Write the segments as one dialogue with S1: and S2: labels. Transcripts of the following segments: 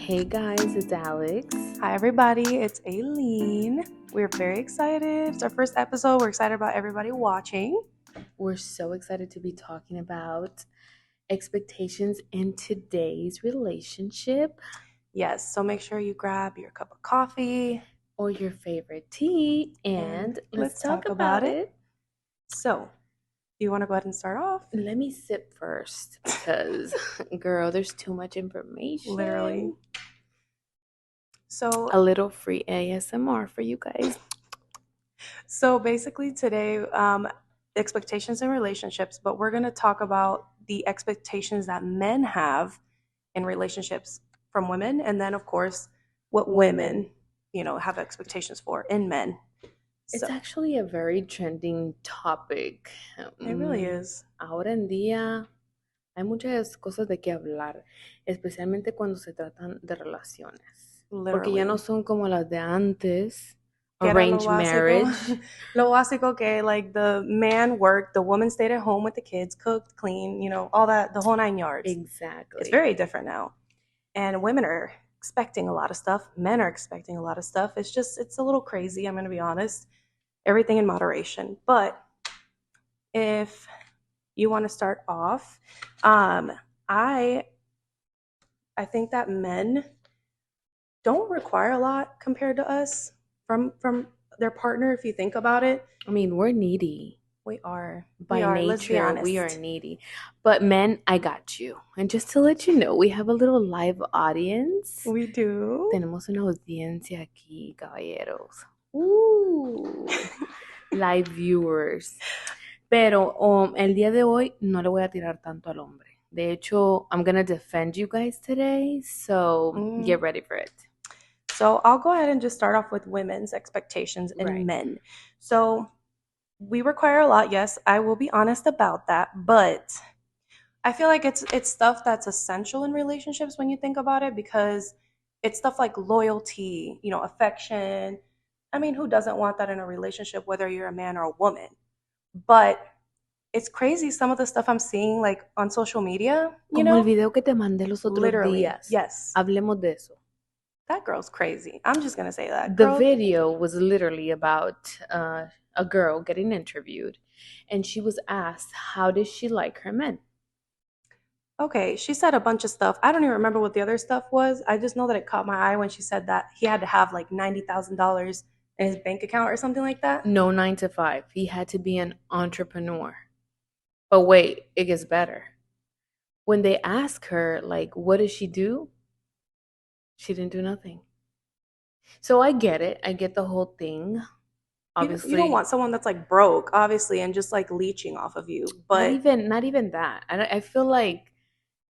S1: Hey guys, it's Alex.
S2: Hi everybody, it's Aileen. We're very excited. It's our first episode. We're excited about everybody watching.
S1: We're so excited to be talking about expectations in today's relationship.
S2: Yes, so make sure you grab your cup of coffee
S1: or your favorite tea and let's talk about it.
S2: So, do you want to go ahead and start off?
S1: Let me sip first because, girl, there's too much information.
S2: Literally. So,
S1: a little free ASMR for you guys.
S2: So basically today, expectations in relationships, but we're going to talk about the expectations that men have in relationships from women, and then of course what women, have expectations for in men.
S1: It's actually a very trending topic.
S2: It really is.
S1: Ahora en día hay muchas cosas de qué hablar, especialmente cuando se tratan de relaciones.
S2: Literally.
S1: Porque ya no son como las de antes. Arranged marriage.
S2: Lo básico que like the man worked, the woman stayed at home with the kids, cooked, cleaned, all that, the whole 9 yards.
S1: Exactly.
S2: It's very different now. And women are expecting a lot of stuff. Men are expecting a lot of stuff. It's a little crazy, I'm going to be honest. Everything in moderation. But if you want to start off, I think that men don't require a lot compared to us from their partner, if you think about it.
S1: I mean, we're needy.
S2: We are.
S1: By nature, let's be honest. We are needy. But men, I got you. And just to let you know, we have a little live audience.
S2: We do.
S1: Tenemos una audiencia aquí, caballeros. Live viewers. Pero el día de hoy no le voy a tirar tanto al hombre. De hecho, I'm going to defend you guys today, so get ready for it.
S2: So I'll go ahead and just start off with women's expectations in men. So we require a lot, yes, I will be honest about that, but I feel like it's stuff that's essential in relationships when you think about it, because it's stuff like loyalty, affection. I mean, who doesn't want that in a relationship, whether you're a man or a woman? But it's crazy some of the stuff I'm seeing like on social media.
S1: Como el video que te mandé los otros días.
S2: Yes.
S1: Hablemos de eso.
S2: That girl's crazy. I'm just going to say that.
S1: The video was literally about a girl getting interviewed, and she was asked, how does she like her men?
S2: Okay, she said a bunch of stuff. I don't even remember what the other stuff was. I just know that it caught my eye when she said that he had to have like $90,000 in his bank account or something like that.
S1: No 9 to 5. He had to be an entrepreneur. But wait, it gets better. When they ask her, like, what does she do? She didn't do nothing. So I get it. I get the whole thing. Obviously,
S2: you don't want someone that's like broke, obviously, and just like leeching off of you. But
S1: not even that. I feel like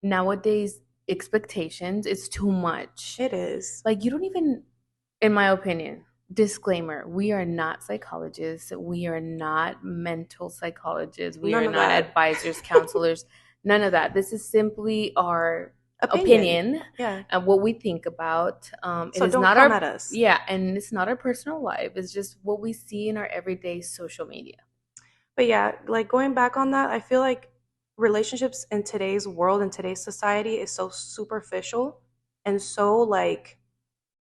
S1: nowadays expectations, it's too much.
S2: It is.
S1: Like, you don't even, in my opinion, disclaimer, we are not psychologists. We are not mental psychologists. We are not advisors, counselors. None of that. This is simply our opinion and what we think about.
S2: So it is don't not come at us.
S1: Yeah, and it's not our personal life. It's just what we see in our everyday social media.
S2: But yeah, like going back on that, I feel like relationships in today's world, in today's society, is so superficial and so like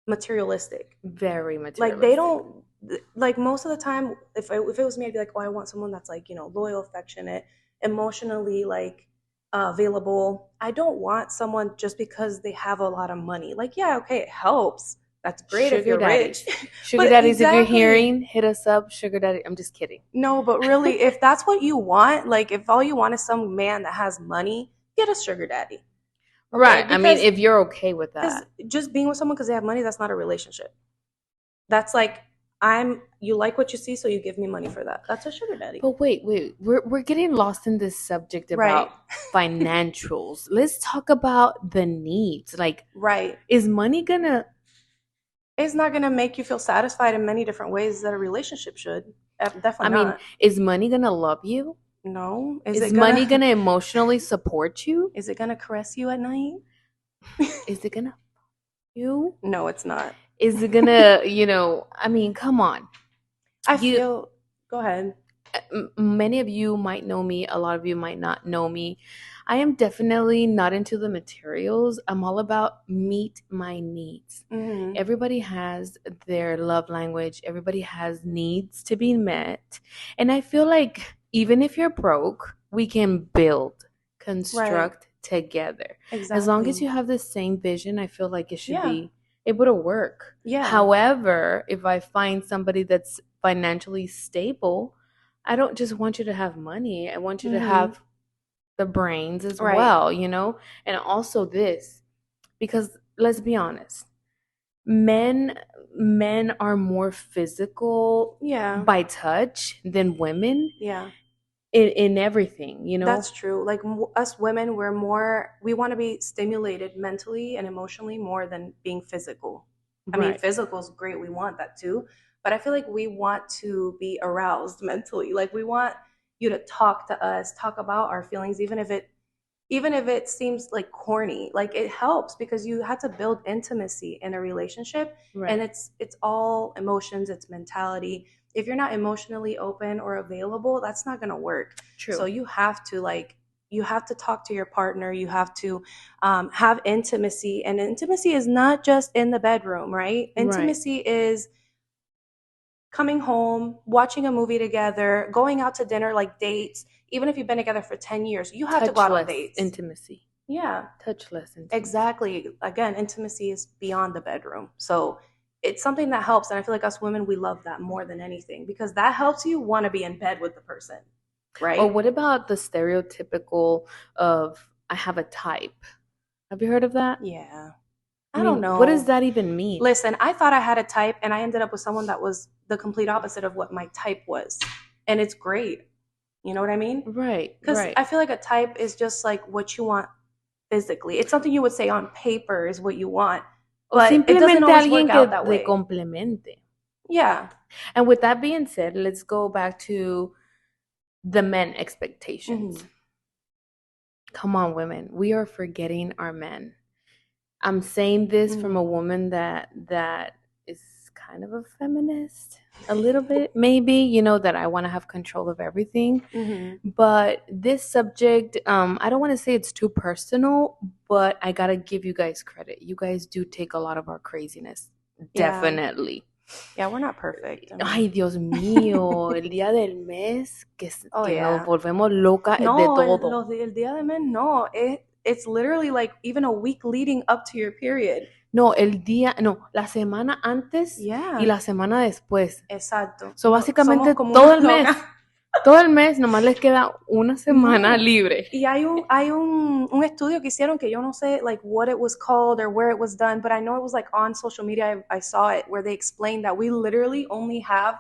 S2: materialistic.
S1: Very materialistic.
S2: Like they don't, like most of the time, if it was me, I'd be like, oh, I want someone that's like, loyal, affectionate, emotionally like available. I don't want someone just because they have a lot of money. Like, yeah, okay, it helps. That's great if you're rich.
S1: Sugar daddies, if you're hearing, hit us up. Sugar daddy. I'm just kidding.
S2: No, but really, if that's what you want, like if all you want is some man that has money, get a sugar daddy. Okay?
S1: Right. Because, I mean, if you're okay with that.
S2: Just being with someone because they have money, that's not a relationship. That's like, you like what you see, so you give me money for that. That's a sugar daddy.
S1: But wait, we're getting lost in this subject about financials. Let's talk about the needs. Like, is money gonna?
S2: It's not gonna make you feel satisfied in many different ways that a relationship should. Definitely. I mean,
S1: is money gonna love you?
S2: No.
S1: Is money gonna emotionally support you?
S2: Is it gonna caress you at night?
S1: Is it gonna you?
S2: No, it's not.
S1: Is it gonna, I mean, come on.
S2: Go ahead.
S1: many of you might know me, a lot of you might not know me. I am definitely not into the materials. I'm all about meet my needs.
S2: Mm-hmm.
S1: Everybody has their love language, everybody has needs to be met. And I feel like even if you're broke, we can build,
S2: Right.
S1: construct together. As long as
S2: Exactly.
S1: you have the same vision, I feel like it should
S2: Yeah.
S1: be able to work.
S2: Yeah.
S1: However, if I find somebody that's financially stable, I don't just want you to have money. I want you to
S2: Mm-hmm.
S1: have the brains as
S2: Right.
S1: well, you know? And also this, because let's be honest, men men are more physical
S2: Yeah.
S1: by touch than women
S2: Yeah.
S1: in everything, you know?
S2: That's true. Like us women, we want to be stimulated mentally and emotionally more than being physical. I mean,
S1: Right.
S2: physical is great. We want that too. But I feel like we want to be aroused mentally. Like we want you to talk to us, talk about our feelings, even if it seems like corny, like it helps because you had to build intimacy in a relationship, and
S1: Right.
S2: it's all emotions, it's mentality. If you're not emotionally open or available, that's not going to work. So
S1: True.
S2: you have to talk to your partner, you have to have intimacy, and intimacy is not just in the bedroom, right?
S1: Right.
S2: Intimacy is coming home, watching a movie together, going out to dinner, like dates. Even if you've been together for 10 years, you have to go out on
S1: Touchless
S2: dates.
S1: intimacy.
S2: Yeah,
S1: Touchless intimacy.
S2: exactly. Again, intimacy is beyond the bedroom. So it's something that helps. And I feel like us women, we love that more than anything because that helps you want to be in bed with the person,
S1: Or
S2: right?
S1: what about the stereotypical of I have a type? Have you heard of that?
S2: Yeah.
S1: I
S2: I don't
S1: mean, what does
S2: know.
S1: that even mean?
S2: Listen, I thought I had a type and I ended up with someone that was the complete opposite of what my type was. And it's great. You know what I mean?
S1: Right,
S2: Because
S1: right.
S2: I feel like a type is just like what you want physically. It's something you would say on paper is what you want,
S1: O
S2: but it doesn't
S1: simplemente
S2: always work
S1: alguien que
S2: out that
S1: te
S2: way.
S1: complemente.
S2: Yeah.
S1: And with that being said, let's go back to the men expectations.
S2: Hmm.
S1: Come on, women. We are forgetting our men. I'm saying this from a
S2: Hmm.
S1: woman that is kind of a feminist, a little bit, maybe, that I want to have control of everything.
S2: Hmm.
S1: But this subject, I don't want to say it's too personal, but I gotta give you guys credit. You guys do take a lot of our craziness.
S2: Yeah.
S1: Definitely.
S2: Yeah, we're not perfect. I
S1: Ay,
S2: mean,
S1: Dios mío, el día del mes
S2: oh
S1: que nos
S2: yeah.
S1: volvemos locas de
S2: No,
S1: todo.
S2: el Día de Men, no. It's literally like even a week leading up to your period.
S1: No, no, la semana antes y
S2: Yeah,
S1: la semana después.
S2: exacto.
S1: So,
S2: No, somos
S1: básicamente
S2: como unas locas.
S1: todo el mes nomás les queda una semana
S2: No.
S1: libre.
S2: Y un estudio que hicieron que yo no sé like what it was called or where it was done, but I know it was like on social media. I saw it where they explained that we literally only have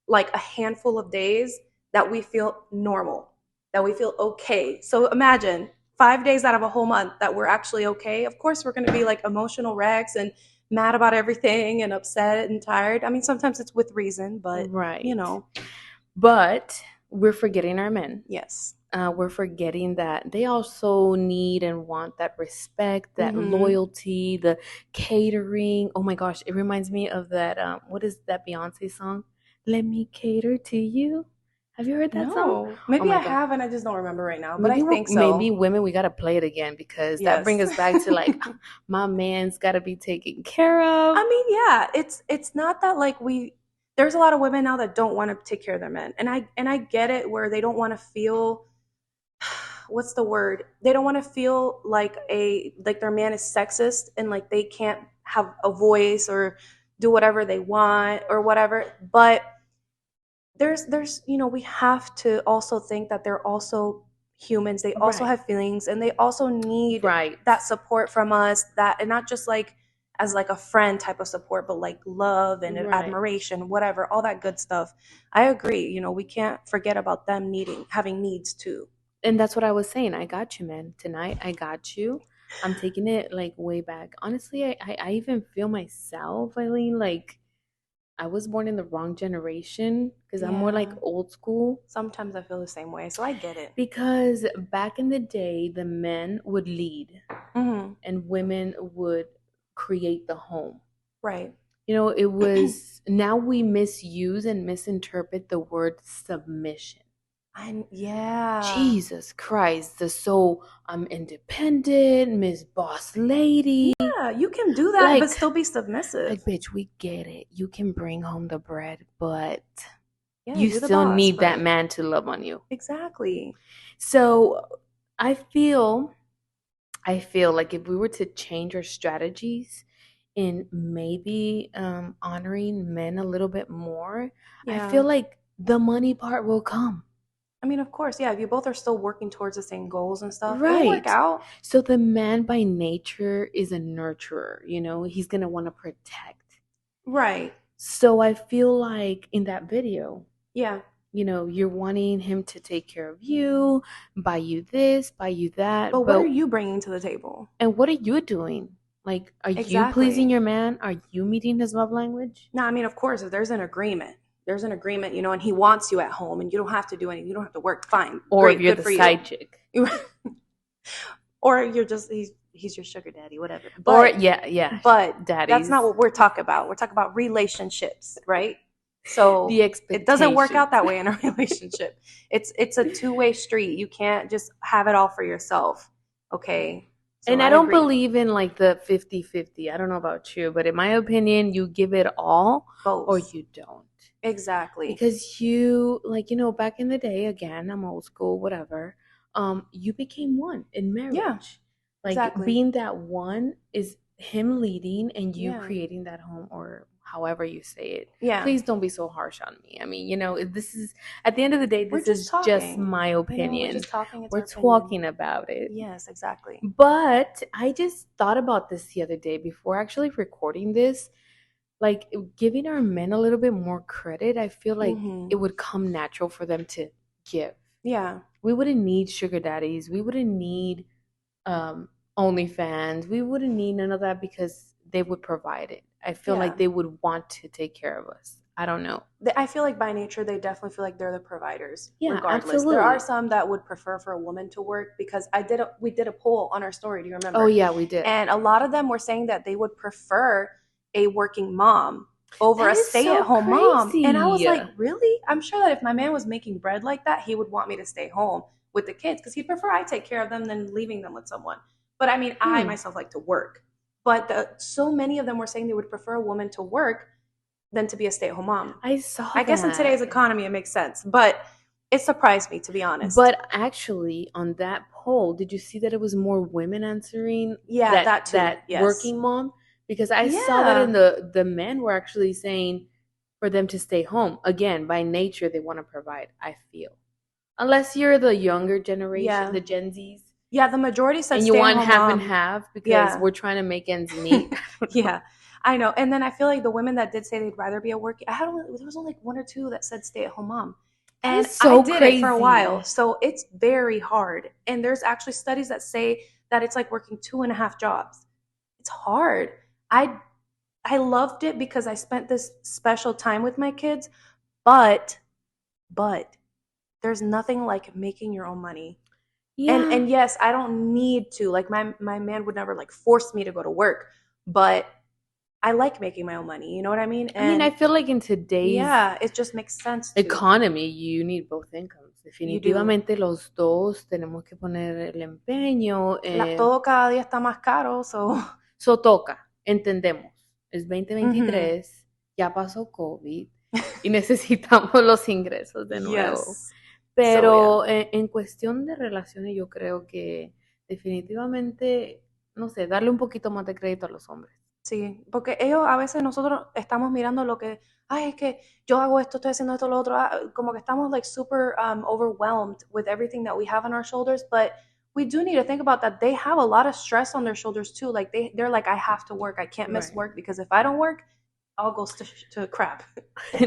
S2: like a handful of days that we feel normal, that we feel okay. So imagine 5 days out of a whole month that we're actually okay. Of course, we're going to be like emotional wrecks and mad about everything and upset and tired. I mean, sometimes it's with reason, but you
S1: Right.
S2: know,
S1: But we're forgetting our men.
S2: yes.
S1: We're forgetting that they also need and want that respect, that
S2: Mm-hmm.
S1: loyalty, the catering. Oh my gosh, it reminds me of that. What is that Beyonce song? Let me cater to you. Have you heard that song?
S2: No,
S1: Oh
S2: maybe
S1: my
S2: I
S1: god.
S2: have, and I just don't remember right now. But I
S1: Maybe
S2: think
S1: maybe
S2: so.
S1: women we gotta play it again because that
S2: Yes.
S1: brings us back to like my man's gotta be taken care of.
S2: I mean, yeah, it's not that like we. There's a lot of women now that don't want to take care of their men, and I get it where they don't want to feel what's the word? They don't want to feel like their man is sexist and like they can't have a voice or do whatever they want or whatever. But there's we have to also think that they're also humans. They also
S1: Right.
S2: have feelings and they also need
S1: Right.
S2: that support from us, that and not just like as like a friend type of support, but like love and
S1: Right.
S2: admiration, whatever, all that good stuff. I agree, we can't forget about them needing having needs too.
S1: And that's what I was saying. I got you, man. Tonight, I got you. I'm taking it like way back. Honestly, I even feel myself, Eileen, like I was born in the wrong generation because I'm more like
S2: Yeah,
S1: old school.
S2: sometimes I feel the same way, so I get it.
S1: Because back in the day, the men would lead
S2: Hmm.
S1: and women would create the home.
S2: Right.
S1: It was, now we misuse and misinterpret the word submission.
S2: Yeah.
S1: Jesus Christ, I'm independent, Miss Boss Lady.
S2: Yeah, you can do that but
S1: Like,
S2: still be submissive.
S1: bitch, we get it. You can bring home the bread, but
S2: Yeah,
S1: you
S2: you're the
S1: still
S2: boss,
S1: need that
S2: but
S1: man to love on you.
S2: exactly.
S1: So I feel like if we were to change our strategies in maybe honoring men a little bit more, I
S2: Yeah.
S1: feel like the money part will come.
S2: I mean, of course, yeah, if you both are still working towards the same goals and stuff, it'll work
S1: Right.
S2: out.
S1: So the man by nature is a nurturer, he's going to want to protect.
S2: Right.
S1: So I feel like in that video,
S2: Yeah.
S1: you're wanting him to take care of you, buy you this, buy you that,
S2: But what are
S1: but
S2: you bringing to the table?
S1: and what are you doing? Like, are you pleasing
S2: Exactly.
S1: your man? Are you meeting his love language?
S2: No, I mean, of course, if there's an agreement, and he wants you at home and you don't have to do anything, you don't have to work, fine,
S1: Or if
S2: great,
S1: you're
S2: good
S1: the
S2: for you.
S1: side chick.
S2: Or you're just he's your sugar daddy, whatever.
S1: Or
S2: But
S1: yeah,
S2: that's
S1: daddies.
S2: not what we're talking about. We're talking about relationships, right? So
S1: The
S2: it doesn't work out
S1: expectations.
S2: that way in a relationship. It's a two-way street. You can't just have it all for yourself. Okay. So
S1: And I
S2: I
S1: don't
S2: agree.
S1: believe in like the 50-50. I don't know about you, but in my opinion, you give it all or
S2: Both.
S1: you don't.
S2: Exactly.
S1: Because back in the day, again, I'm old school, whatever, you became one in
S2: Yeah,
S1: marriage. Like,
S2: exactly.
S1: being that one is him leading and you
S2: Yeah.
S1: creating that home, or however you say it.
S2: Yeah.
S1: Please don't be so harsh on me. I mean, this is, at the end of the day,
S2: We're
S1: this
S2: just
S1: is just
S2: talking.
S1: my
S2: We're
S1: opinion.
S2: just talking. It's
S1: We're
S2: our opinion.
S1: talking about it.
S2: Yes, exactly.
S1: But I just thought about this the other day before actually recording this. Like, giving our men a little bit more credit, I feel like
S2: Mm-hmm.
S1: it would come natural for them to give.
S2: Yeah.
S1: We wouldn't need sugar daddies. We wouldn't need um, OnlyFans. We wouldn't need none of that because they would provide it. I feel like
S2: Yeah.
S1: they would want to take care of us. I don't know.
S2: I feel like by nature they definitely feel like they're the providers.
S1: Yeah,
S2: Regardless, there are
S1: absolutely.
S2: some that would prefer for a woman to work because we did a poll on our story. Do you
S1: Oh,
S2: remember?
S1: yeah, we did.
S2: And a lot of them were saying that they would prefer a working mom over
S1: That
S2: a
S1: is so
S2: stay-at-home mom. And I was
S1: crazy.
S2: like, really? I'm sure that if my man was making bread like that, he would want me to stay home with the kids because he'd prefer I take care of them than leaving them with someone. But I mean, I
S1: Hmm.
S2: myself like to work. But so many of them were saying they would prefer a woman to work than to be a stay-at-home mom.
S1: I saw
S2: I guess in
S1: that.
S2: today's economy it makes sense, but it surprised me, to be honest.
S1: But actually, on that poll, did you see that it was more women answering
S2: Yeah,
S1: that
S2: that too. Yes.
S1: working mom? Because I saw that in
S2: Yeah.
S1: the men were actually saying for them to stay home. Again, by nature, they want to provide. I feel, unless you're the younger generation,
S2: Yeah.
S1: the Gen Zs,
S2: Yeah, the majority said
S1: and you
S2: stay at
S1: want
S2: home
S1: half and
S2: mom.
S1: half because
S2: Yeah.
S1: we're trying to make ends meet. I don't know.
S2: Yeah. I know. And then I feel like the women that did say they'd rather be a working, there was only like one or two that said stay at home mom.
S1: That
S2: And
S1: is
S2: I
S1: so
S2: did it for a while.
S1: crazy.
S2: So it's very hard. And there's actually studies that say that it's like working 2.5 jobs. It's hard. I I loved it because I spent this special time with my kids, but but there's nothing like making your own money.
S1: Yeah.
S2: And yes, I don't need to. Like my man would never like force me to go to work, but I like making my own money. You know what I mean?
S1: I mean, I
S2: And
S1: feel like in today's
S2: yeah, it just makes sense to.
S1: economy, you need both incomes.
S2: You do.
S1: Definitivamente los dos tenemos que poner el empeño.
S2: Todo cada día está más caro, so.
S1: So toca, entendemos. Es
S2: Mhm.
S1: 2023, ya pasó COVID y necesitamos los ingresos de nuevo.
S2: Yes. So yeah.
S1: Pero en cuestión de relaciones, yo creo que definitivamente, no sé, darle un poquito más de crédito a los hombres.
S2: Sí, porque ellos a veces nosotros estamos mirando lo que, ay, es que yo hago esto, estoy haciendo esto, lo otro, como que estamos like super overwhelmed with everything that we have on our shoulders, but we do need to think about that they have a lot of stress on their shoulders too. Like they're like, I have to work, I can't miss
S1: Right.
S2: work because if I don't work, all goes to crap.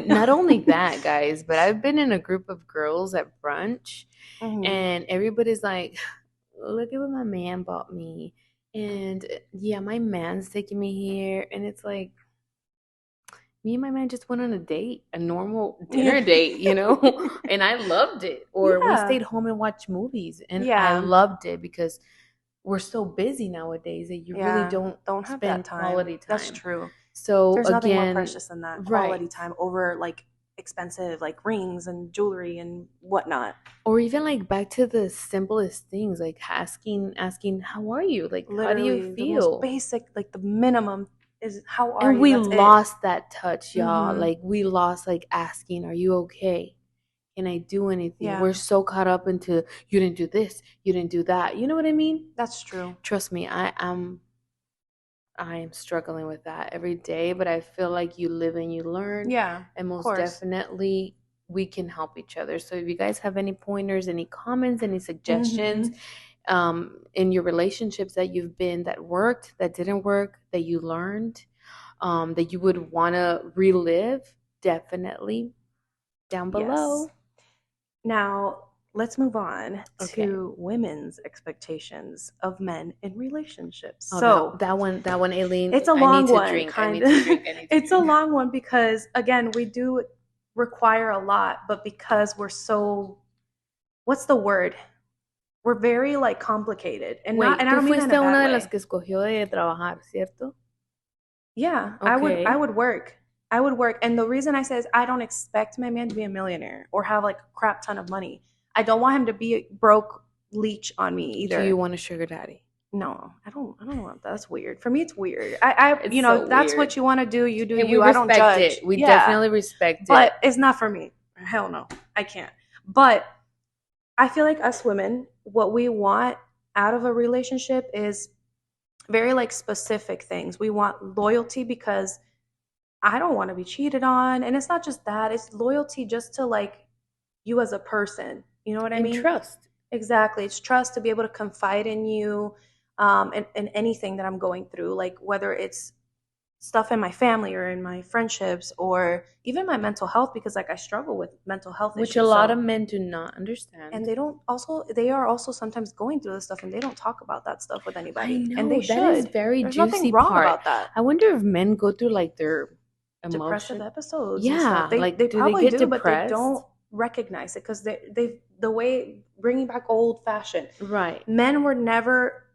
S1: Not only that, guys, but I've been in a group of girls at brunch,
S2: Mhm.
S1: and everybody's like, look at what my man bought me. And yeah, my man's taking me here. And it's like, me and my man just went on a date, a normal
S2: Yeah.
S1: dinner date, and I loved it. Or we
S2: Yeah.
S1: stayed home and watched movies, and I
S2: Yeah.
S1: loved it because we're so busy nowadays that you really
S2: Yeah.
S1: don't
S2: Don't have that
S1: spend
S2: time.
S1: quality
S2: That's
S1: time.
S2: true.
S1: So
S2: There's nothing more
S1: again,
S2: precious than that
S1: right.
S2: quality time over like expensive like rings and jewelry and whatnot.
S1: Or even like back to the simplest things, like asking how are you? Like how do you
S2: Literally, the most
S1: feel?
S2: basic, like the minimum is how are
S1: And
S2: you?
S1: we
S2: That's it.
S1: lost that touch, y'all.
S2: Mm-hmm.
S1: Like we lost like asking, are you okay? Can I do anything? We're
S2: Yeah,
S1: so caught up into you didn't do this, you didn't do that. You know what I mean?
S2: that's true.
S1: Trust me, I am struggling with that every day, but I feel like you live and you learn,
S2: Yeah,
S1: and
S2: of
S1: most
S2: course.
S1: definitely we can help each other. So if you guys have any pointers, any comments, any suggestions,
S2: Mm-hmm.
S1: in your relationships that you've been that worked, that didn't work, that you learned, that you would want to relive, definitely down
S2: Yes.
S1: below.
S2: Now, let's move on
S1: Okay.
S2: to women's expectations of men in relationships.
S1: Oh,
S2: So,
S1: that one, Aileen.
S2: it's a
S1: I need
S2: long
S1: to
S2: one,
S1: drink. I
S2: kind
S1: need to
S2: of.
S1: drink. I need to
S2: It's a
S1: drink.
S2: long one because, again, we do require a lot, but because we're so, what's the word? We're very like complicated, and not,
S1: Wait,
S2: and I
S1: tú
S2: don't mean that in a
S1: fuiste
S2: bad
S1: una de las
S2: way.
S1: que escogió de trabajar, ¿cierto?
S2: Yeah, I
S1: Okay.
S2: would work. I would work. And the reason I say is I don't expect my man to be a millionaire or have like a crap ton of money. I don't want him to be a broke leech on me
S1: Do you
S2: either.
S1: want a sugar daddy?
S2: No, I don't want that. That's weird. For me it's weird. I
S1: It's
S2: you know,
S1: so
S2: if that's
S1: weird.
S2: what you want to do, you do
S1: Hey, we
S2: you. I don't
S1: respect
S2: judge.
S1: it. We
S2: Yeah.
S1: definitely respect it.
S2: But it's not for me. Hell no. I can't. But I feel like us women, what we want out of a relationship is very like specific things. We want loyalty because I don't want to be cheated on. And it's not just that, it's loyalty just to like you as a person. You know what I
S1: And
S2: mean?
S1: trust.
S2: Exactly. It's trust to be able to confide in you and anything that I'm going through, like whether it's stuff in my family or in my friendships or even my mental health, because like I struggle with mental health
S1: Which a
S2: issues.
S1: lot of
S2: So,
S1: men do not
S2: and
S1: understand.
S2: they are also sometimes going through this stuff and they don't talk about that stuff with
S1: I
S2: anybody. And they
S1: know that is
S2: should.
S1: very
S2: There's nothing
S1: juicy
S2: wrong
S1: part.
S2: about that.
S1: I wonder if men go through like their
S2: Depressive
S1: emotion.
S2: episodes and stuff.
S1: Yeah,
S2: They
S1: like do they
S2: probably
S1: get
S2: do, but they don't
S1: depressed?
S2: recognize it because they the way bringing back old fashioned
S1: Right.
S2: men were never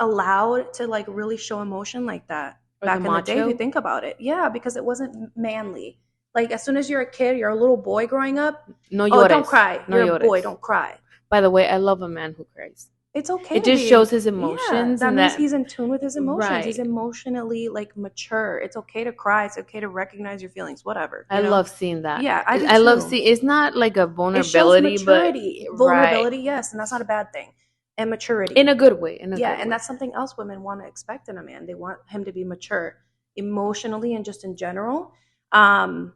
S2: allowed to like really show emotion like that
S1: Or the
S2: back in the day. If you
S1: macho?
S2: think about it, yeah, because it wasn't manly. Like as soon as you're a kid, you're a little boy growing up.
S1: No
S2: Oh, don't
S1: llores.
S2: cry.
S1: No
S2: You're a boy.
S1: llores.
S2: Don't cry.
S1: By the way, I love a man who cries.
S2: It's okay
S1: It
S2: to
S1: just
S2: be,
S1: shows his
S2: yeah,
S1: emotions
S2: that
S1: and
S2: means
S1: that
S2: he's in tune with his emotions. He's
S1: right.
S2: emotionally like mature. It's okay to cry. It's okay to recognize your feelings, whatever,
S1: I love seeing that.
S2: Yeah, I do
S1: I love
S2: too.
S1: seeing it's not like a
S2: It shows
S1: vulnerability, but
S2: maturity,
S1: right.
S2: vulnerability, yes, and that's not a bad thing. And
S1: In
S2: maturity.
S1: a good way. In a
S2: Yeah,
S1: good
S2: and
S1: way.
S2: that's something else women want to expect in a man. They want him to be mature emotionally and just in general. Um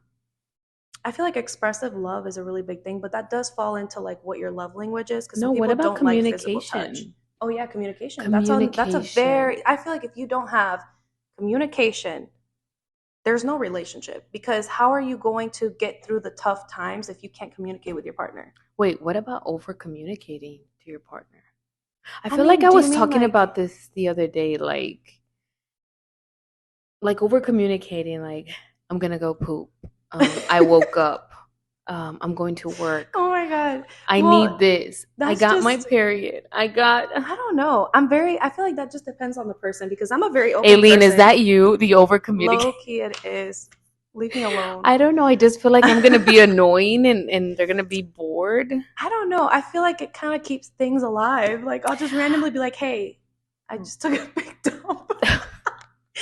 S2: I feel like expressive love is a really big thing, but that does fall into like what your love language is because some
S1: No, what
S2: people
S1: about
S2: don't like physical touch.
S1: communication?
S2: Oh yeah, communication. That's a
S1: Communication.
S2: very, I feel like if you don't have communication, there's no relationship because how are you going to get through the tough times if you can't communicate with your partner?
S1: Wait, what about over communicating to your partner? I
S2: I
S1: feel like
S2: mean,
S1: I
S2: do you
S1: was
S2: mean
S1: talking
S2: like
S1: about this the other day, like over communicating, like I'm gonna go poop. I woke up. I'm going to work.
S2: oh my god.
S1: I need
S2: Well,
S1: this. I
S2: that's
S1: got my
S2: just
S1: period. I got
S2: I don't know. I feel like that just depends on the person because I'm a very open
S1: Aileen, is
S2: person.
S1: that you? The over communicate.
S2: Low key it is. Leave me alone.
S1: I don't know. I just feel like I'm gonna be annoying and they're gonna be bored.
S2: I don't know. I feel like it kind of keeps things alive. Like I'll just randomly be like, "Hey, I just took a big dump." I'm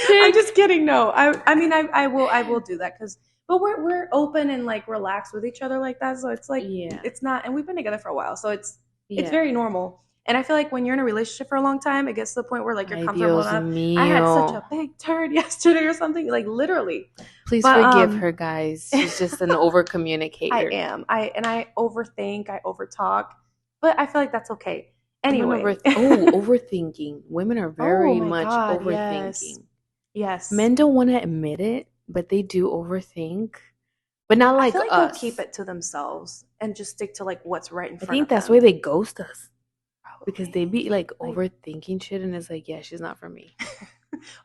S1: Pick.
S2: just kidding. No, I will do that because but we're open and like relaxed with each other like that. So it's like
S1: Yeah.
S2: it's not, and we've been together for a while, so it's
S1: Yeah.
S2: very normal. And I feel like when you're in a relationship for a long time, it gets to the point where like you're
S1: Ay,
S2: comfortable
S1: Dios
S2: enough. I had such
S1: mío.
S2: a big turd yesterday or something, like literally.
S1: Please
S2: But
S1: forgive her, guys. She's just an over
S2: I
S1: communicator.
S2: am. I overthink, I overtalk, but I feel like that's okay.
S1: I'm an
S2: Anyway.
S1: overthinking. Women are
S2: Oh
S1: very
S2: my
S1: much
S2: god, yes.
S1: overthinking.
S2: Yes.
S1: Men don't want to admit it, but they do overthink. But not
S2: I
S1: like
S2: feel like they'll keep
S1: us.
S2: it to themselves and just stick to like what's right in
S1: I
S2: front
S1: think
S2: of
S1: that's why
S2: them.
S1: they ghost us. Because they
S2: Probably.
S1: be like
S2: Like
S1: overthinking shit and it's like, yeah, she's not for me.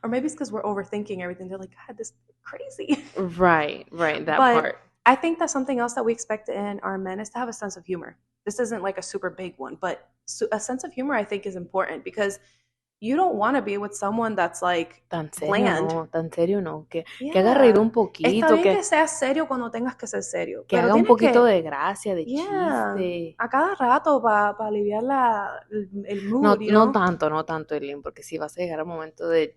S2: or maybe it's because we're overthinking everything. They're like, God, this is crazy.
S1: Right, right, that
S2: But
S1: part.
S2: I think that something else that we expect in our men is to have a sense of humor. This isn't like a super big one, but a sense of humor I think is important because you don't want to be with someone that's like bland.
S1: tan serio no, que haga reír
S2: Yeah.
S1: un
S2: Está
S1: poquito,
S2: bien que seas serio cuando tengas que ser serio,
S1: que
S2: pero
S1: haga un
S2: tienes
S1: poquito
S2: que,
S1: de gracia, de
S2: yeah,
S1: chiste.
S2: a cada rato para aliviar el mood,
S1: No,
S2: you
S1: no
S2: know.
S1: tanto, no tanto, Eileen, porque si vas a llegar a un momento de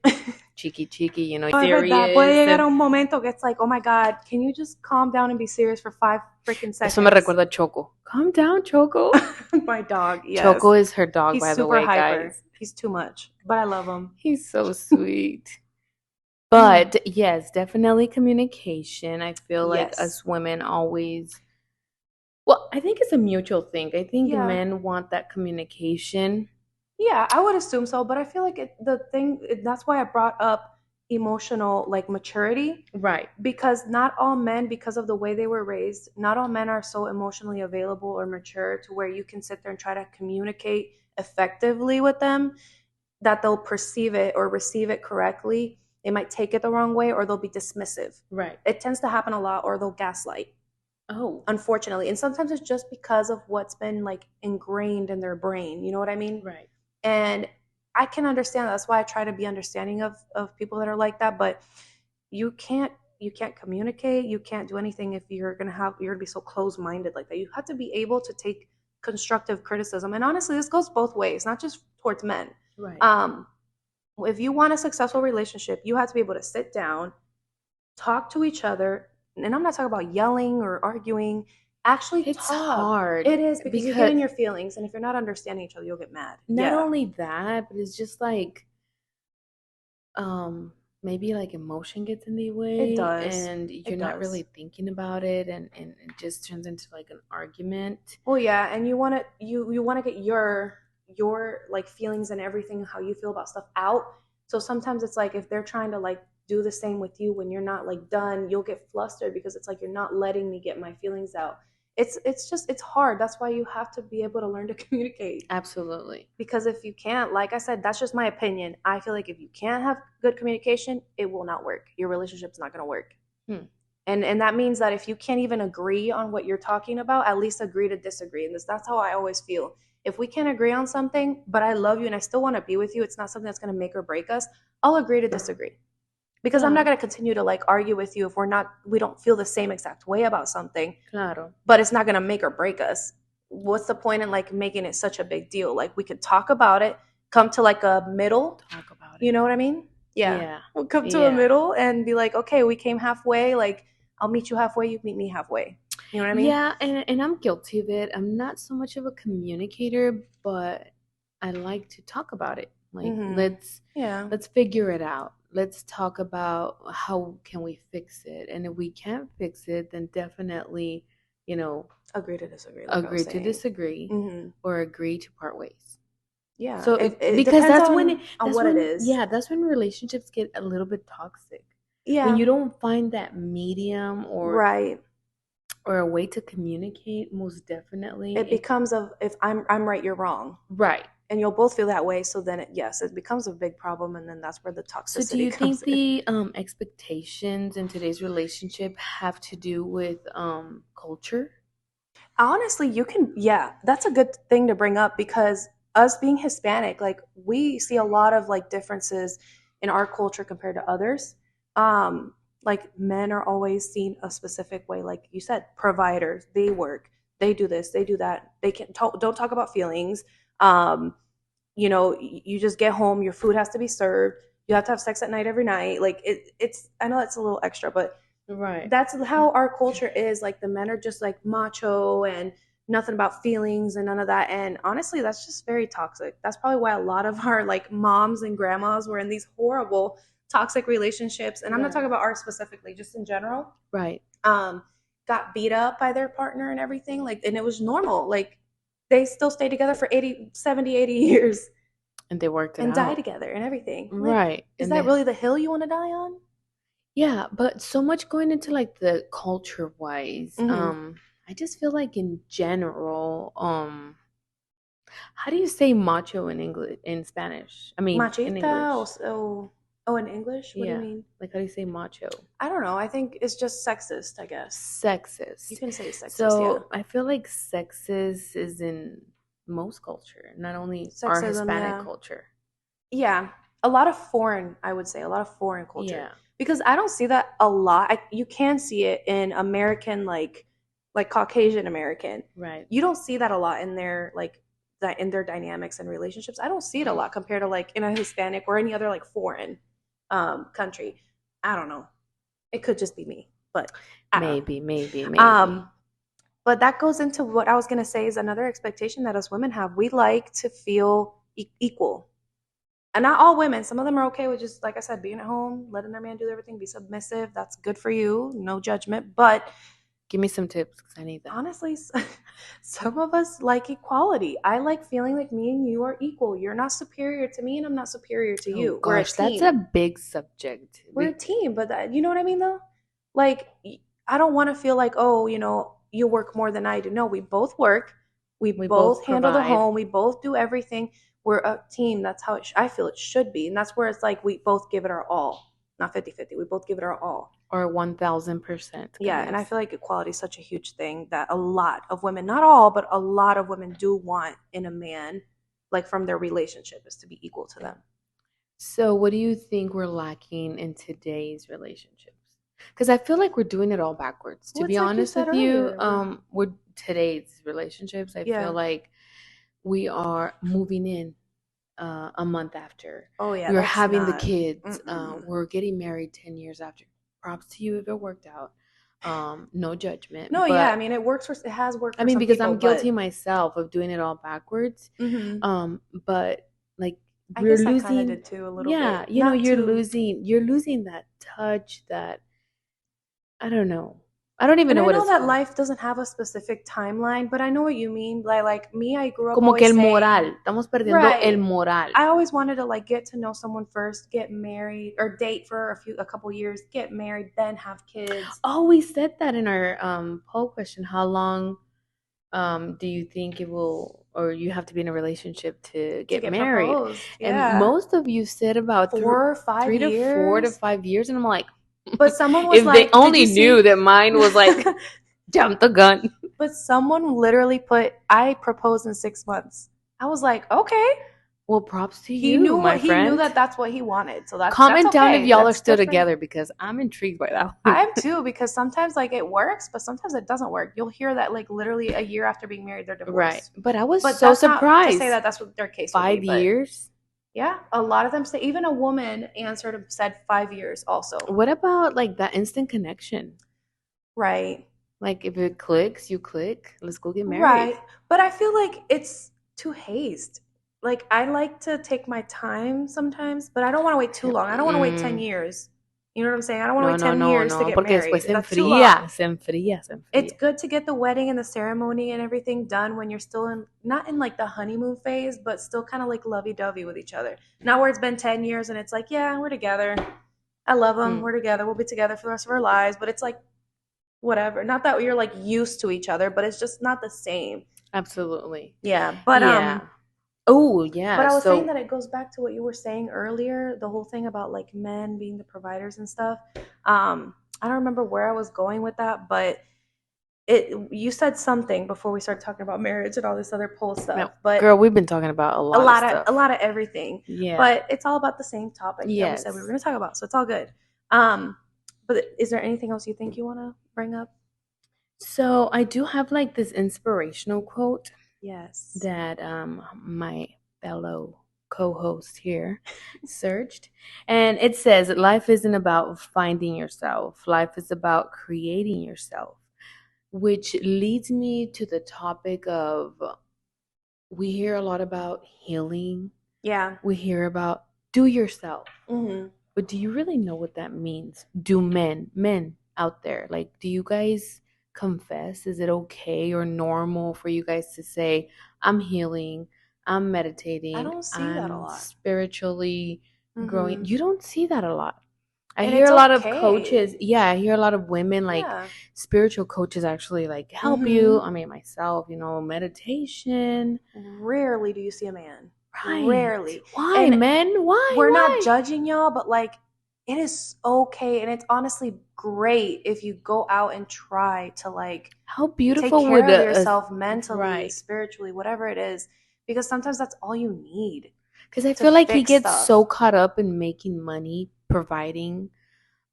S1: chiqui chiqui,
S2: No, es verdad, puede
S1: serious.
S2: llegar a un momento que it's like, oh my God, can you just calm down and be serious for 5 freaking
S1: Eso me
S2: seconds?
S1: recuerda a Choco. Calm down, Choco.
S2: My dog,
S1: Choco
S2: yes.
S1: is her dog,
S2: He's
S1: by the
S2: super
S1: way,
S2: hyper.
S1: guys.
S2: He's too much, but I love him.
S1: He's so sweet.
S2: Mm,
S1: But yes, definitely communication. I feel like
S2: yes.
S1: us women always, well, I think it's a mutual thing. I think
S2: Yeah.
S1: men want that communication.
S2: Yeah, I would assume so, but I feel like that's why I brought up emotional like maturity,
S1: Right.
S2: because not all men, because of the way they were raised, not all men are so emotionally available or mature to where you can sit there and try to communicate effectively with them, that they'll perceive it or receive it correctly. They might take it the wrong way, or they'll be dismissive.
S1: Right.
S2: It tends to happen a lot, or they'll gaslight,
S1: Oh,
S2: unfortunately. And sometimes it's just because of what's been like ingrained in their brain. You know what I mean?
S1: right.
S2: And I can understand that. That's why I try to be understanding of people that are like that. But you can't you can't communicate. You can't do anything if you're gonna be so close minded like that. You have to be able to take constructive criticism. And honestly, this goes both ways, not just towards men.
S1: Right.
S2: If you want a successful relationship, you have to be able to sit down, talk to each other. And I'm not talking about yelling or arguing. Actually
S1: It's
S2: talk.
S1: hard
S2: It is, because you get
S1: because
S2: in your feelings, and if you're not understanding each other, you'll get mad.
S1: not
S2: Yeah.
S1: only that, but it's just like maybe like emotion gets in the
S2: It
S1: way
S2: does.
S1: and you're
S2: It
S1: not
S2: does.
S1: really thinking about it and it just turns into like an argument.
S2: Well, yeah, and you want to get your like feelings and everything, how you feel about stuff out. So sometimes it's like if they're trying to like do the same with you when you're not like done, you'll get flustered because it's like you're not letting me get my feelings out. It's hard. That's why you have to be able to learn to communicate.
S1: Absolutely.
S2: Because if you can't, like I said, that's just my opinion. I feel like if you can't have good communication, it will not work. Your relationship's not going to work.
S1: Hmm.
S2: And that means that if you can't even agree on what you're talking about, at least agree to disagree. And that's how I always feel. If we can't agree on something, but I love you and I still want to be with you, it's not something that's going to make or break us. I'll agree to disagree, because I'm not
S1: Claro,
S2: going to continue to like argue with you if we don't feel the same exact way about something,
S1: claro.
S2: but it's not going to make or break us. What's the point in like making it such a big deal? Like we could talk about it, come to like a middle.
S1: Talk about
S2: You
S1: it.
S2: know what I mean? Yeah.
S1: Yeah.
S2: We'll come to a
S1: Yeah.
S2: middle and be like, okay, we came halfway. Like, I'll meet you halfway. You meet me halfway. You know what I mean?
S1: Yeah, and I'm guilty of it. I'm not so much of a communicator, but I like to talk about it. Like
S2: Mm-hmm. Yeah.
S1: let's figure it out. Let's talk about how can we fix it. And if we can't fix it, then definitely, you know,
S2: Agree to disagree, like I was
S1: agree to
S2: saying.
S1: disagree
S2: Mm-hmm.
S1: or agree to part ways.
S2: Yeah.
S1: So
S2: It
S1: because
S2: depends on what it is.
S1: that's when relationships get a little bit toxic. When
S2: Yeah.
S1: you don't find that medium
S2: Right.
S1: or a way to communicate, most definitely
S2: It becomes of, if I'm right, you're wrong.
S1: right.
S2: And you'll both feel that way. So then yes, it becomes a big problem, and then that's where the
S1: So do
S2: toxicity
S1: you
S2: comes
S1: think
S2: in.
S1: the expectations in today's relationship have to do with culture?
S2: Honestly, you can, yeah, that's a good thing to bring up, because us being Hispanic, like we see a lot of like differences in our culture compared to others. Like men are always seen a specific way, like you said, providers, they work, they do this, they do that, they can talk, don't talk about feelings. Um, you just get home, your food has to be served, you have to have sex at night every night. Like it's, I know that's a little extra, but
S1: Right.
S2: that's how our culture is. Like the men are just like macho and nothing about feelings and none of that. And honestly, that's just very toxic. That's probably why a lot of our like moms and grandmas were in these horrible toxic relationships. And I'm not
S1: Right.
S2: talking about ours specifically, just in general.
S1: Right.
S2: Um, got beat up by their partner and everything. Like, and it was normal. Like they still stayed together for 80, 70, 80 years
S1: And they worked it
S2: and die
S1: out.
S2: together and everything. Like,
S1: Right.
S2: is
S1: And
S2: that
S1: they
S2: really the hill you want to die on?
S1: yeah, but so much going into like the culture wise.
S2: Mm-hmm.
S1: I just feel like in general, how do you say macho in English in Spanish? I mean, in
S2: Machista
S1: English.
S2: or so? Oh, in English? What do you
S1: Yeah.
S2: mean?
S1: Like how do you say macho?
S2: I don't know. I think it's just sexist, I guess. You
S1: Sexist.
S2: can say sexist, yeah.
S1: So I feel like sexist is in most culture, not only our
S2: Sexism,
S1: Hispanic
S2: yeah.
S1: culture.
S2: Yeah, a lot of foreign, I would say, a lot of foreign culture
S1: Yeah.
S2: because I don't see that a lot. You can see it in American, like Caucasian American.
S1: Right.
S2: You don't see that a lot in their like that in their dynamics and relationships. I don't see it a lot compared to like in a Hispanic or any other like foreign country. I don't know. It could just be me, but I don't
S1: Maybe, maybe,
S2: know.
S1: maybe.
S2: But that goes into what I was gonna say is another expectation that us women have. We like to feel equal, and not all women. Some of them are okay with just, like I said, being at home, letting their man do everything, be submissive. That's good for you. No judgment. But
S1: Give me some tips because I need that.
S2: honestly, some of us like equality. I like feeling like me and you are equal. You're not superior to me, and I'm not superior to
S1: Oh
S2: you. We're a
S1: gosh, that's a
S2: team.
S1: big subject.
S2: We're a team. But you know what I mean, though? Like, I don't want to feel like, oh, you work more than I do. No, we both work. We
S1: We
S2: both
S1: both
S2: handle the
S1: provide.
S2: home. We both do everything. We're a team. That's how I feel it should be. And that's where it's like we both give it our all. Not 50-50. We both give it our all.
S1: Or 1000%,
S2: Yeah. And I
S1: guys.
S2: feel like equality is such a huge thing that a lot of women, not all, but a lot of women do want in a man, like from their relationship, is to be equal to them.
S1: So, what do you think we're lacking in today's relationships? Because I feel like we're doing it all backwards. To
S2: Well,
S1: be
S2: it's like you
S1: honest
S2: said
S1: with you,
S2: earlier. We're,
S1: we're today's relationships. I feel
S2: yeah.
S1: like we are moving in a month after.
S2: Oh, yeah.
S1: We're
S2: That's
S1: having the
S2: not.
S1: kids.
S2: Mm-mm.
S1: We're getting married 10 years after. Props to you if it worked out. No judgment,
S2: No, yeah, I
S1: but
S2: mean it has worked
S1: I
S2: for
S1: mean
S2: some
S1: because
S2: people,
S1: I'm guilty
S2: but
S1: myself of doing it all backwards.
S2: hmm
S1: But like
S2: I
S1: we're
S2: guess I kind of
S1: losing,
S2: did too a little
S1: yeah,
S2: bit.
S1: you know,
S2: Not too,
S1: you're losing that touch, that I don't know. I don't even
S2: and
S1: know
S2: I
S1: what
S2: know
S1: it's
S2: that
S1: called.
S2: life doesn't have a specific timeline, but I know what you mean. Like me, I grew up
S1: Como que
S2: always
S1: el
S2: saying,
S1: moral, estamos perdiendo el
S2: right.
S1: moral.
S2: I always wanted to like get to know someone first, get married, or date for a couple years, get married, then have kids
S1: Oh, we said that in our poll question. How long do you think it will, or you have to be in a relationship to
S2: to
S1: get
S2: get
S1: married?
S2: proposed.
S1: And
S2: Yeah,
S1: most of you said about
S2: 4 or 5
S1: three to four to
S2: years.
S1: 5 years, and I'm like,
S2: But someone was
S1: if they
S2: like, "Did
S1: only
S2: you
S1: knew
S2: see?"
S1: that mine was like jump the gun.
S2: But someone literally put, I proposed in 6 months. I was like, okay.
S1: Well, props to
S2: He
S1: you,
S2: knew
S1: my
S2: he knew
S1: friend.
S2: that that's what he wanted. So that's
S1: Comment down if
S2: okay.
S1: y'all are
S2: That's
S1: still
S2: good for him.
S1: together because I'm intrigued by that
S2: I
S1: one.
S2: am too because sometimes like it works, but sometimes it doesn't work. You'll hear that like literally a year after being married, they're
S1: Right.
S2: divorced.
S1: But I was
S2: But
S1: so
S2: that's not to say
S1: surprised.
S2: that that's what their case will be.
S1: Five
S2: But
S1: years?
S2: yeah, a lot of them say, even a woman answered and said 5 years also.
S1: What about like that instant connection?
S2: Right.
S1: Like if it clicks, you click. Let's go get married.
S2: Right. But I feel like it's too haste. Like I like to take my time sometimes, but I don't want to wait too long. I don't want to wait 10
S1: Mm,
S2: years. You know what I'm saying? I don't want to
S1: no,
S2: wait
S1: no,
S2: 10
S1: no,
S2: years to
S1: no.
S2: get
S1: Porque después
S2: married.
S1: se
S2: That's too long.
S1: enfría, se enfría, se
S2: It's
S1: enfría.
S2: good to get the wedding and the ceremony and everything done when you're still in, not in like the honeymoon phase, but still kind of like lovey-dovey with each other. Not where it's been 10 years and it's like, yeah, we're together. I love him.
S1: Hmm.
S2: We're together. We'll be together for the rest of our lives, but it's like whatever. Not that you're like used to each other, but it's just not the same.
S1: Absolutely.
S2: Yeah,
S1: Yeah. Oh,
S2: but
S1: yeah.
S2: I was saying
S1: So
S2: that it goes back to what you were saying earlier, the whole thing about like men being the providers and stuff. I don't remember where I was going with that, but it you said something before we started talking about marriage and all this other pole
S1: now,
S2: stuff, but
S1: girl, we've been talking about a
S2: a
S1: lot of
S2: lot of a
S1: stuff.
S2: lot of everything.
S1: Yeah.
S2: But it's all about the same topic that we said we were
S1: Yes.
S2: going to talk about, so it's all good. Um, but is there anything else you think you want to bring up?
S1: So I do have like this inspirational quote
S2: Yes.
S1: that my fellow co-host here searched, and it says life isn't about finding yourself, life is about creating yourself, which leads me to the topic of we hear a lot about healing,
S2: Yeah.
S1: we hear about do yourself,
S2: Mhm.
S1: but do you really know what that means? Do men out there, like, do you guys confess? Is it okay or normal for you guys to say, I'm healing, I'm
S2: I
S1: meditating,
S2: don't see that a
S1: I'm
S2: lot.
S1: spiritually growing?
S2: Mhm.
S1: You don't see that a lot. I
S2: And
S1: hear
S2: it's
S1: a lot of
S2: okay.
S1: coaches. Yeah, I hear a lot of women, like
S2: Yeah.
S1: spiritual coaches, actually like help you.
S2: Mhm.
S1: I mean, myself, meditation.
S2: Rarely do you see a man.
S1: Right.
S2: Rarely.
S1: Why,
S2: And
S1: men? Why?
S2: we're not
S1: Why?
S2: judging y'all, but like it is okay and it's honestly great if you go out and try to like
S1: How
S2: take
S1: beautiful
S2: care
S1: would
S2: of
S1: a
S2: yourself mentally,
S1: right.
S2: spiritually, whatever it is, because sometimes that's all you need.
S1: Because I
S2: to
S1: feel like he
S2: fix
S1: gets
S2: stuff
S1: so caught up in making money, providing,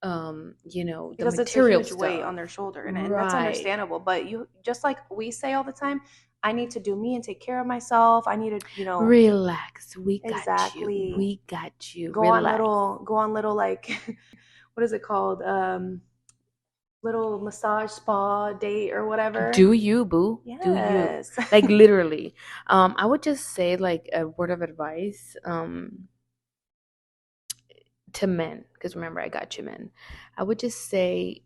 S1: the
S2: because it's a
S1: material
S2: huge weight on
S1: stuff.
S2: their shoulder, and that's
S1: Right.
S2: understandable. But you, just like we say all the time, I need to do me and take care of myself. I need to,
S1: Relax. We got you.
S2: exactly
S1: We got you.
S2: go on
S1: Relax.
S2: little like what is it called? Little massage spa date or whatever.
S1: Do you, boo? Do you?
S2: Yes.
S1: Like literally. I would just say like a word of advice to men, because remember I got you, men. I would just say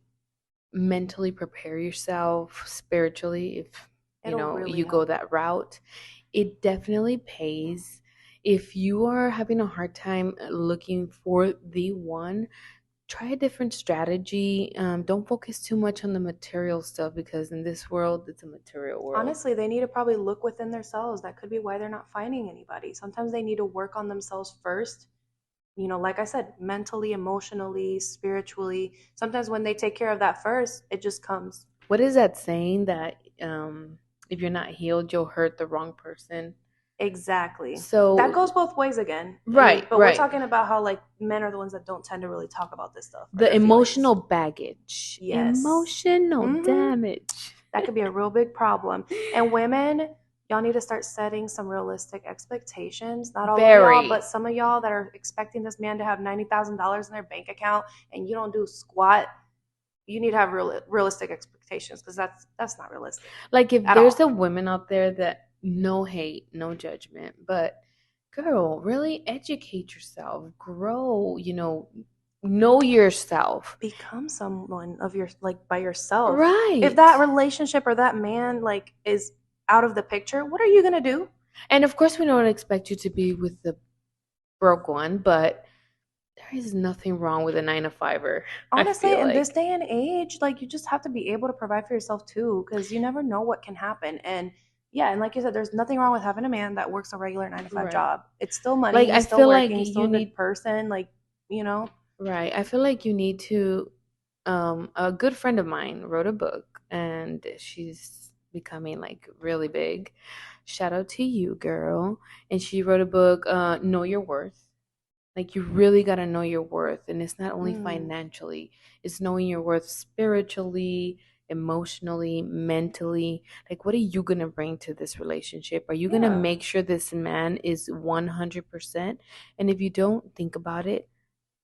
S1: mentally prepare yourself spiritually if
S2: It'll really
S1: you go
S2: help.
S1: that route. It definitely pays. If you are having a hard time looking for the one, try a different strategy. Don't focus too much on the material stuff, because in this world it's a material world.
S2: Honestly, they need to probably look within themselves. That could be why they're not finding anybody. Sometimes they need to work on themselves first. Like I said, mentally, emotionally, spiritually. Sometimes when they take care of that first, it just comes.
S1: What is that saying that if you're not healed you'll hurt the wrong person?
S2: Exactly. That
S1: So
S2: goes both ways again. I mean,
S1: right,
S2: but we're
S1: right.
S2: talking about how like men are the ones that don't tend to really talk about this stuff or
S1: The
S2: their feelings.
S1: emotional baggage,
S2: Yes.
S1: emotional
S2: Mhm.
S1: damage.
S2: That could be a real big problem. And women, y'all need to start setting some realistic expectations. Not all of y'all, but
S1: Very.
S2: some of y'all that are expecting this man to have $90,000 in their bank account and you don't do squat. You need to have realistic expectations because that's not realistic
S1: Like if
S2: at
S1: there's
S2: all.
S1: a woman out there that, no hate, no judgment, but girl, really educate yourself, grow, know yourself.
S2: Become someone of your like by yourself. If
S1: Right.
S2: that relationship or that man like is out of the picture, what are you gonna do?
S1: And of course we don't expect you to be with the broke one, but there is nothing wrong with a 9 to 5er. I
S2: Honestly,
S1: feel
S2: in this
S1: like.
S2: day and age, like you just have to be able to provide for yourself too, because you never know what can happen. And yeah, and like you said, there's nothing wrong with having a man that works a regular 9 to 5
S1: Right.
S2: job. It's still money.
S1: Like I
S2: He's still
S1: feel like
S2: working. He's still
S1: you
S2: a good
S1: need.
S2: person. Like, you know,
S1: Right. I feel like you need to. A good friend of mine wrote a book, and she's becoming like really big. Shout out to you, girl. And she wrote a book, Know Your Worth. Like you really got to know your worth, and it's not only
S2: mm,
S1: financially, it's knowing your worth spiritually, emotionally, mentally. Like what are you going to bring to this relationship? Are you going to
S2: yeah.
S1: make sure this man is 100%? And if you don't, think about it,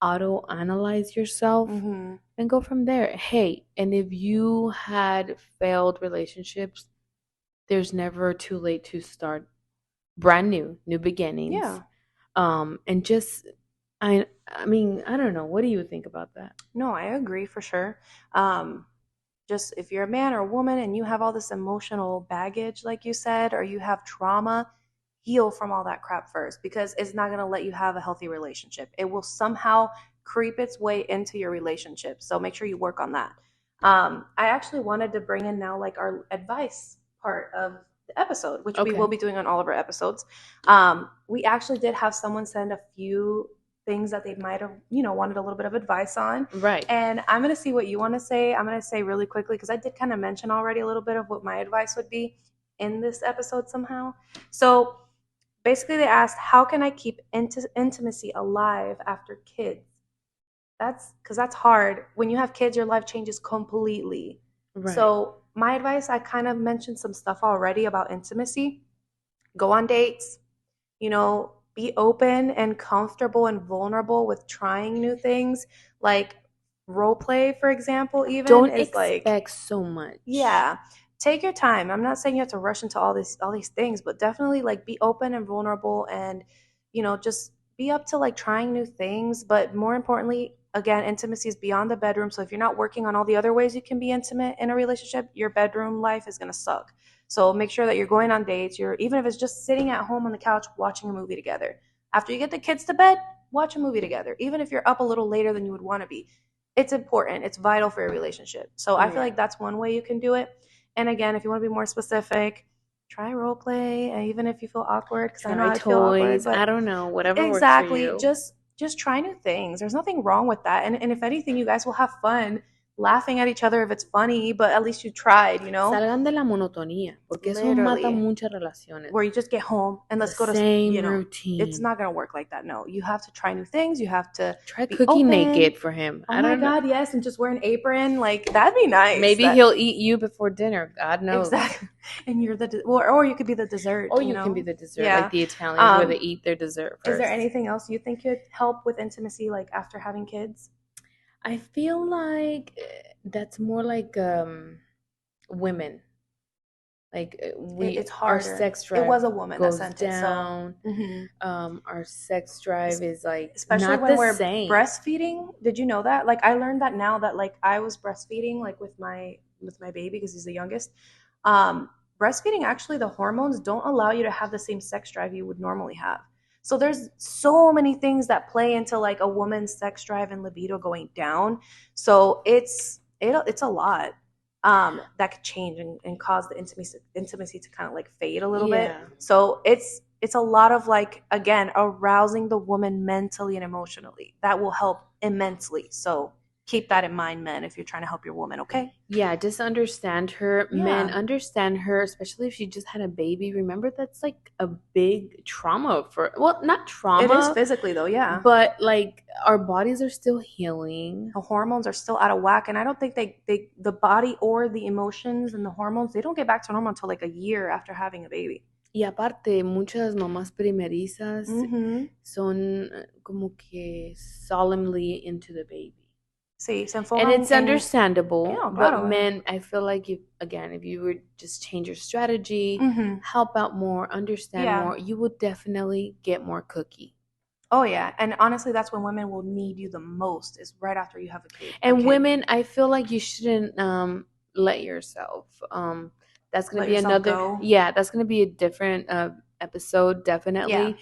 S1: auto analyze yourself
S2: Mm-hmm.
S1: and go from there. Hey, and if you had failed relationships, there's never too late to start brand new, new beginnings.
S2: Yeah.
S1: And just I mean, I don't know. What do you think about that?
S2: No, I agree for sure. Um, just if you're a man or a woman and you have all this emotional baggage, like you said, or you have trauma, heal from all that crap first because it's not going to let you have a healthy relationship. It will somehow creep its way into your relationship. So make sure you work on that. I actually wanted to bring in now like our advice part of the episode, which we will
S1: Okay.
S2: be doing on all of our episodes. We actually did have someone send a few things that they might have, wanted a little bit of advice on.
S1: Right.
S2: And I'm going to see what you want to say. I'm going to say really quickly because I did kind of mention already a little bit of what my advice would be in this episode somehow. So basically, they asked, how can I keep intimacy alive after kids? That's because that's hard. When you have kids, your life changes completely.
S1: Right.
S2: So, my advice, I kind of mentioned some stuff already about intimacy. Go on dates, be open and comfortable and vulnerable with trying new things. Like role play, for example, even
S1: Don't
S2: is like,
S1: expect so much.
S2: yeah, take your time. I'm not saying you have to rush into all these things, but definitely like be open and vulnerable and just be up to like trying new things, but more importantly, again, intimacy is beyond the bedroom. So if you're not working on all the other ways you can be intimate in a relationship, your bedroom life is going to suck. So make sure that you're going on dates, you're even if it's just sitting at home on the couch watching a movie together. After you get the kids to bed, watch a movie together. Even if you're up a little later than you would want to be, it's important. It's vital for your relationship. So I feel
S1: Right.
S2: like that's one way you can do it. And again, if you want to be more specific, try role play, even if you feel awkward, because I know
S1: Try
S2: I feel awkward.
S1: toys. I
S2: But
S1: don't know. Whatever works for
S2: exactly,
S1: you.
S2: just try new things. There's nothing wrong with that. And if anything, you guys will have fun laughing at each other if it's funny, but at least you tried, you know?
S1: Salgan de la monotonía, porque eso mata
S2: Literally.
S1: muchas relaciones.
S2: Where you just get home and
S1: The
S2: let's go to,
S1: same
S2: you know, it's
S1: routine.
S2: not going to work like that. No, you have to try new things. You have to
S1: Try
S2: be
S1: cooking
S2: open.
S1: naked for him.
S2: Oh
S1: I
S2: my
S1: don't know.
S2: God, yes. And just wear an apron. Like, that'd be nice.
S1: Maybe he'll eat you before dinner. God knows.
S2: Exactly. And you're the, or you could be the dessert.
S1: Or
S2: you
S1: you
S2: know?
S1: can be the dessert,
S2: Yeah.
S1: like the Italians where they eat their dessert first.
S2: Is there anything else you think could help with intimacy, like after having kids?
S1: I feel like that's more like women. Like
S2: It's
S1: our
S2: harder.
S1: sex
S2: It
S1: drive
S2: was a woman that
S1: goes
S2: sent it, so
S1: down. Our sex drive is like
S2: especially
S1: not
S2: when
S1: the
S2: we're
S1: same.
S2: breastfeeding. Did you know that? Like, I learned that now that, like, I was breastfeeding, like, with my baby because he's the youngest. Breastfeeding, actually, the hormones don't allow you to have the same sex drive you would normally have. So there's so many things that play into, like, a woman's sex drive and libido going down. So it's a lot. That could change and cause the intimacy to kind of like fade a little bit. So it's a lot of, like, again, arousing the woman mentally and emotionally. That will help immensely. So keep that in mind, men, if you're trying to help your woman. Okay.
S1: Yeah, just understand her. Yeah. Men, understand her, especially if she just had a baby. Remember, that's like a big trauma for, well, not trauma.
S2: It is physically, though, yeah.
S1: But like our bodies are still healing.
S2: The hormones are still out of whack. And I don't think the body or the emotions and the hormones, they don't get back to normal until like a year after having a baby.
S1: Y aparte, muchas mamás primerizas son como que solemnly into the baby.
S2: Sí, se
S1: enfocan, and it's understandable,
S2: yeah,
S1: but
S2: claro.
S1: Men, I feel like if you would just change your strategy, help out more, understand more, you would definitely get more cookie.
S2: Oh yeah, and honestly, that's when women will need you the most, is right after you have a kid.
S1: And women, I feel like you shouldn't let yourself. That's gonna be another. Go. Yeah, that's gonna be a different episode, definitely. Yeah.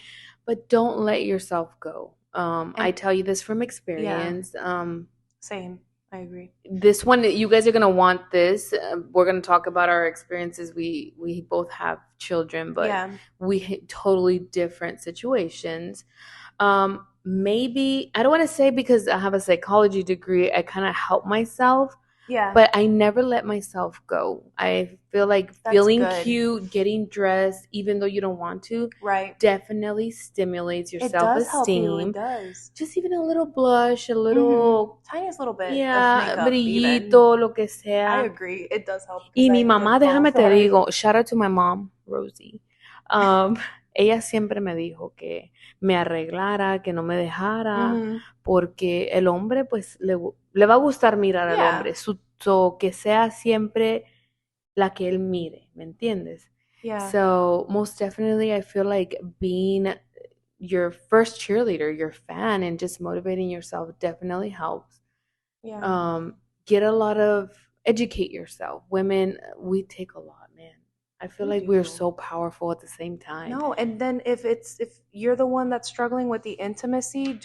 S1: But don't let yourself go. I tell you this from experience. Yeah.
S2: Same. I agree.
S1: This one, you guys are gonna want this. We're gonna talk about our experiences. We both have children, but we totally different situations. Maybe I don't want to say because I have a psychology degree, I kind of help myself. Yeah. But I never let myself go. I feel like feeling cute, getting dressed, even though you don't want to, right, definitely stimulates your self-esteem. It does. Just even a little blush, a little
S2: tiniest little bit.
S1: Yeah,
S2: of makeup,
S1: brillito, lo que sea.
S2: I agree. It does help.
S1: Y mi mamá, déjame te digo, shout out to my mom, Rosie. Ella siempre me dijo que me arreglara, que no me dejara, porque el hombre, pues, le va a gustar mirar al hombre, que sea siempre la que él mire, ¿me entiendes? Yeah. So, most definitely, I feel like being your first cheerleader, your fan, and just motivating yourself definitely helps. Yeah. Educate yourself. Women, we take a lot, man. I feel like we're so powerful at the same time.
S2: No, and then if you're the one that's struggling with the intimacy,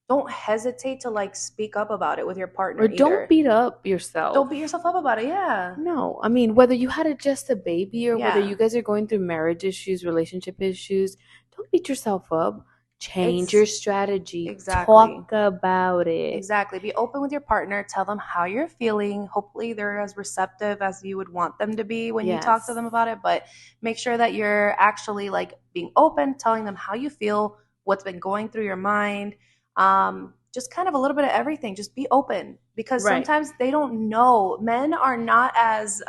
S2: don't hesitate to like speak up about it with your partner.
S1: Or don't beat up yourself.
S2: Don't beat yourself up about it, yeah.
S1: No, I mean, whether you had just a baby or whether you guys are going through marriage issues, relationship issues, don't beat yourself up. Change your strategy. Exactly. Talk about it.
S2: Exactly. Be open with your partner. Tell them how you're feeling. Hopefully they're as receptive as you would want them to be when you talk to them about it. But make sure that you're actually like being open, telling them how you feel, what's been going through your mind. Just kind of a little bit of everything. Just be open, because sometimes they don't know. Men are not as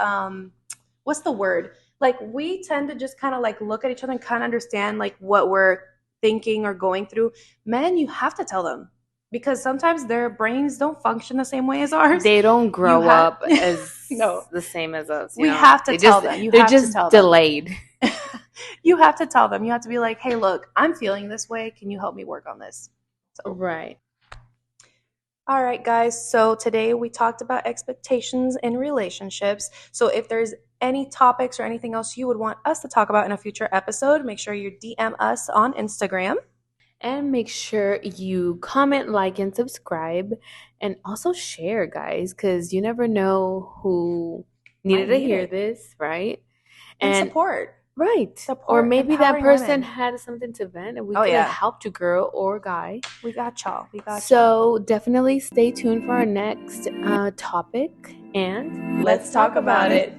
S2: what's the word? Like, we tend to just kind of like look at each other and kind of understand like what we're thinking or going through. Men, you have to tell them, because sometimes their brains don't function the same way as ours.
S1: They don't grow up as the same as us.
S2: We have to tell them.
S1: They're just delayed.
S2: You have to tell them. You have to be like, hey, look, I'm feeling this way. Can you help me work on this? So.
S1: Right.
S2: All right, guys. So today we talked about expectations in relationships. So if there's any topics or anything else you would want us to talk about in a future episode, make sure you DM us on Instagram.
S1: And make sure you comment, like, and subscribe. And also share, guys, because you never know who needed to hear this, right?
S2: And support.
S1: Right.
S2: Support,
S1: or maybe that
S2: empowering
S1: person
S2: women.
S1: had something to vent and we
S2: Oh,
S1: could have
S2: yeah.
S1: helped a girl or a guy.
S2: We got y'all. We got y'all.
S1: So definitely stay tuned for our next topic and
S2: Let's talk about it.